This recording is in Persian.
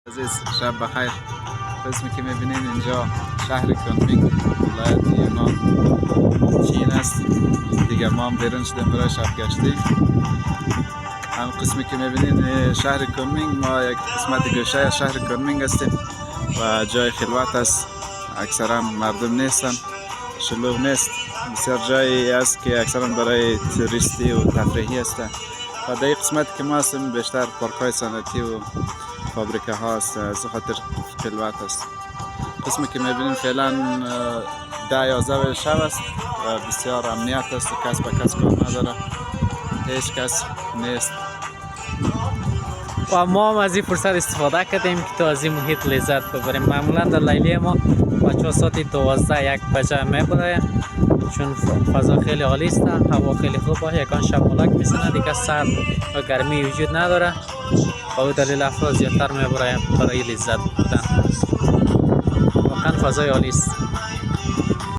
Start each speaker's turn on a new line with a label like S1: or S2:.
S1: عزیز شب بخیر. اسمی که میبینین اینجا شهر کنمینگ ولایت یونان چین است. دیگه ما هم بیرون شدیم برای شب گشتی. هم قسمی که میبینین شهر کنمینگ، ما یک قسمت گوشه از شهر کنمینگ هستیم و جای خلوت است. اکثرا مردم نیستن، شلوغ نیست. بسیار جایی است که اکثرا برای توریستی و تفریحی است و در این قسمت که ما هستیم بیشتر پارک های صنعتی و فابریکه ها است، از خاطر خلوت است. قسمی که میبینیم فعلا 10-11 شب است و بسیار امنیت است و کس به کس کار نداره، هیچ کس نیست.
S2: و ما هم از این فرصت استفاده کردیم که تا از این محیط لذت ببریم. معمولا در لیلی ما بچه ها ساعت 12-1 بجه میبرایم، چون فضا خیلی عالی است، هوا خیلی خوب است، یکان شبالک میزنه، دیگه سرد و گرمی وجود نداره و او دلیل افراد زیادتر میبرایم برای لذت بردن. واقعا فضای عالی است.